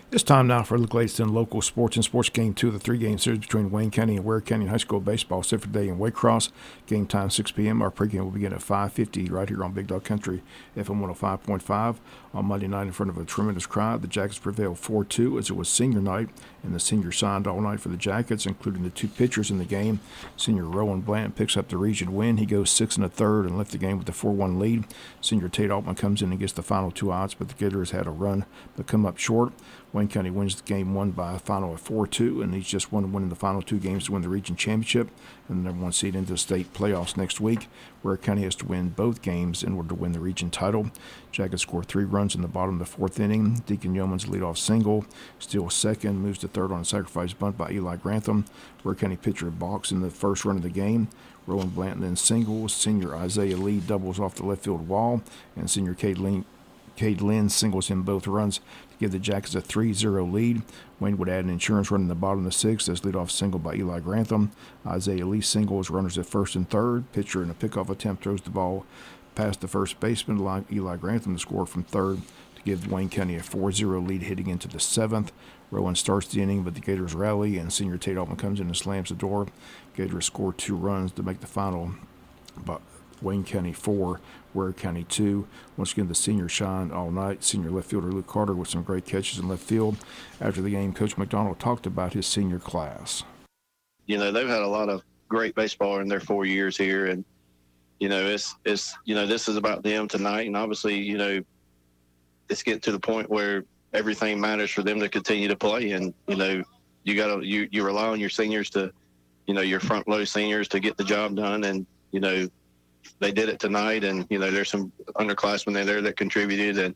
It's time now for a look latest in local sports and sports game 2 of the 3-game series between Wayne County and Ware County High School baseball set for today in Waycross. Game time 6 p.m. Our pregame will begin at 5:50 right here on Big Dog Country FM 105.5. On Monday night in front of a tremendous crowd, the Jackets prevailed 4-2 as it was senior night, and the seniors signed all night for the Jackets, including the two pitchers in the game. Senior Rowan Blant picks up the region win. He goes 6 1/3 and left the game with a 4-1 lead. Senior Tate Altman comes in and gets the final two outs, but the Gators had a run but come up short. Wayne County wins the game one by a final of 4-2 and needs just one to win in the final two games to win the region championship and the number one seed into the state playoffs next week. Ware County has to win both games in order to win the region title. Jackets score 3 runs in the bottom of the fourth inning. Deacon Yeoman's leadoff single, steals second, moves to third on a sacrifice bunt by Eli Grantham. Ware County pitcher balks in the first run of the game. Rowan Blanton then singles. Senior Isaiah Lee doubles off the left field wall, and senior Cade Lynn singles in both runs to give the Jackets a 3-0 lead. Wayne would add an insurance run in the bottom of the sixth as leadoff single by Eli Grantham. Isaiah Lee singles runners at first and third. Pitcher in a pickoff attempt throws the ball past the first baseman, Eli Grantham, to score from third to give Wayne County a 4-0 lead heading into the seventh. Rowan starts the inning, but the Gators rally, and senior Tate Altman comes in and slams the door. Gators score 2 runs to make the final, but Wayne County 4, Ware County 2. Once again, the seniors shined all night. Senior left fielder Luke Carter with some great catches in left field. After the game, Coach McDonald talked about his senior class. You know, they've had a lot of great baseball in their 4 years here, and it's this is about them tonight, and obviously, it's getting to the point where everything matters for them to continue to play, and you rely on your seniors to, your front low seniors to get the job done, and they did it tonight, and there's some underclassmen there that contributed, and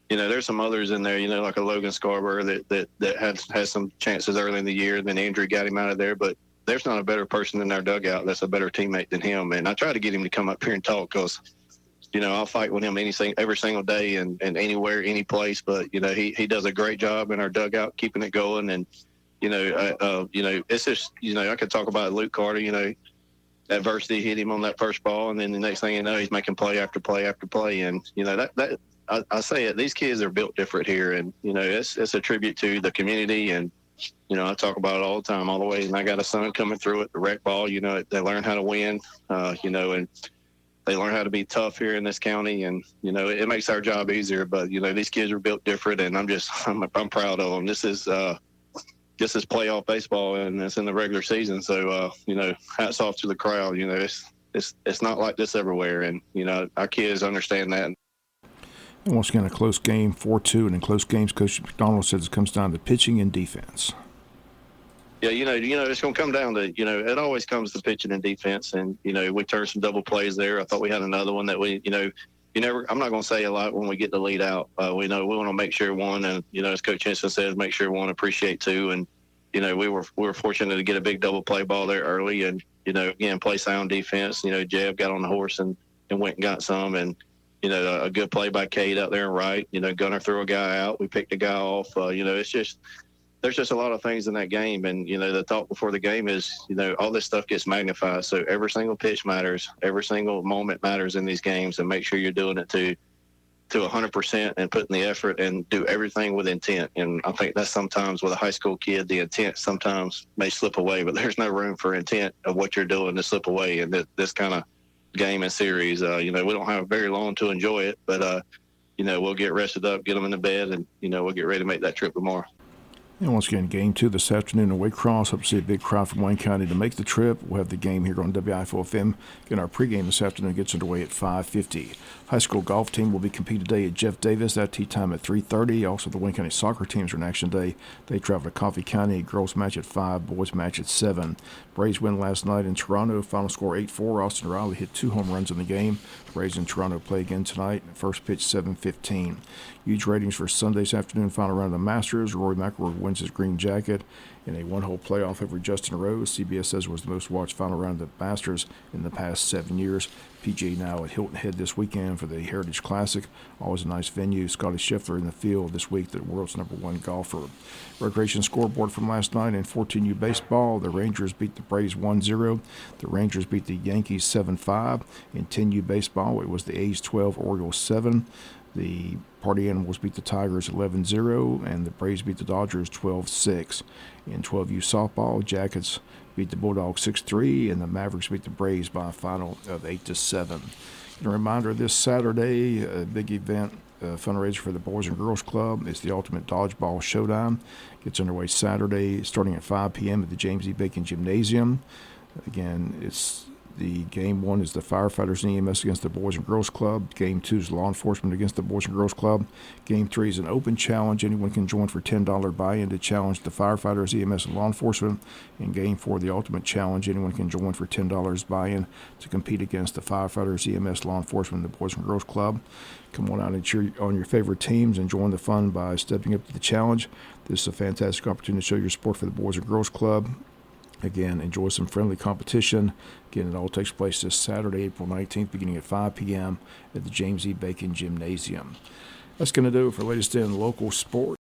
there's some others in there, like a Logan Scarborough that has some chances early in the year. Then Andrew got him out of there, but there's not a better person in our dugout that's a better teammate than him. And I try to get him to come up here and talk because, I'll fight with him every single day and anywhere, any place. But he does a great job in our dugout, keeping it going. And it's just I could talk about Luke Carter. Adversity hit him on that first ball, and then the next thing you know, he's making play after play after play. And I say it, these kids are built different here, and it's a tribute to the community. And I talk about it all the time, all the way. And I got a son coming through it, the rec ball. They learn how to win, and they learn how to be tough here in this county. And it makes our job easier. But these kids are built different, and I'm proud of them. This is playoff baseball, and it's in the regular season. So, hats off to the crowd. It's not like this everywhere. And, our kids understand that. And once again, a close game, 4-2. And in close games, Coach McDonald says it comes down to pitching and defense. Yeah, it's going to come down to, it always comes to pitching and defense. And, we turned some double plays there. I thought we had another one that we, I'm not going to say a lot when we get the lead out. We want to make sure one, and as Coach Henson says, make sure one, appreciate two, and we were fortunate to get a big double play ball there early, and again, play sound defense. Jeb got on the horse and went and got some, and a good play by Cade out there and right. Gunner threw a guy out. We picked a guy off. There's just a lot of things in that game, and the talk before the game is all this stuff gets magnified. So every single pitch matters, every single moment matters in these games, and make sure you're doing it to 100% and putting the effort and do everything with intent. And I think that's sometimes with a high school kid, the intent sometimes may slip away, but there's no room for intent of what you're doing to slip away. And this kind of game and series, we don't have very long to enjoy it, but we'll get rested up, get them in the bed, and we'll get ready to make that trip tomorrow. And once again, game 2 this afternoon in Waycross. Hope to see a big crowd from Wayne County to make the trip. We'll have the game here on WIFO FM. Again, our pregame this afternoon gets underway at 5:50. High school golf team will be competing today at Jeff Davis. That tee time at 3:30. Also, the Wayne County soccer teams are in action today. They travel to Coffee County. Girls match at 5, boys match at 7. Braves win last night in Toronto. Final score 8-4. Austin Riley hit 2 home runs in the game. Braves in Toronto play again tonight. First pitch 7:15. Huge ratings for Sunday's afternoon final round of the Masters. Rory McIlroy wins his green jacket in a one-hole playoff over Justin Rose. CBS says was the most watched final round of the Masters in the past 7 years. PGA now at Hilton Head this weekend for the Heritage Classic. Always a nice venue. Scotty Scheffler in the field this week, the world's #1 golfer. Recreation scoreboard from last night in 14U baseball. The Rangers beat the Braves 1-0. The Rangers beat the Yankees 7-5. In 10U baseball, it was the A's 12, Orioles 7. The Party Animals beat the Tigers 11-0, and the Braves beat the Dodgers 12-6. In 12U softball, Jackets beat the Bulldogs 6-3, and the Mavericks beat the Braves by a final of 8-7. And a reminder, this Saturday, a big event, fundraiser for the Boys and Girls Club. It's the Ultimate Dodgeball Showdown. Gets underway Saturday, starting at 5 p.m. at the James E. Bacon Gymnasium. Again, it's the game one is the firefighters and EMS against the Boys and Girls Club. Game two is law enforcement against the Boys and Girls Club. Game three is an open challenge. Anyone can join for $10 buy-in to challenge the firefighters, EMS, and law enforcement. In game four, the ultimate challenge. Anyone can join for $10 buy-in to compete against the firefighters, EMS, law enforcement, and the Boys and Girls Club. Come on out and cheer on your favorite teams and join the fun by stepping up to the challenge. This is a fantastic opportunity to show your support for the Boys and Girls Club. Again, enjoy some friendly competition. Again, it all takes place this Saturday, April 19th, beginning at 5 p.m. at the James E. Bacon Gymnasium. That's going to do it for latest in local sports.